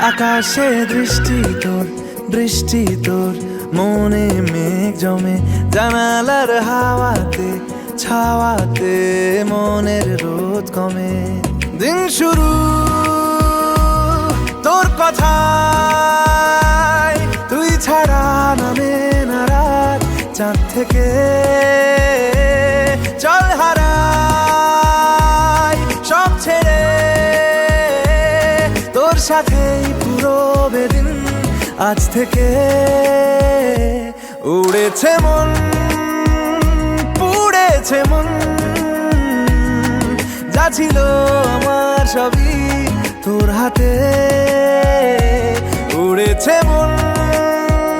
আকাশে বৃষ্টি তোর মনে মেঘ জমে, জানালার হাওয়াতে ছাওয়াতে মনের রোদ কমে। দিন শুরু তোর কথায়, তুই ছাড়া নামে না রাত, চাঁদ থেকে চল হারাই সব ছেড়ে, তোর সাথেই পুরো বেদিন আজ থেকে। উড়েছে মন, পুড়েছে মন, যা ছিল আমার সবই তোর হাতে। উড়েছে মন,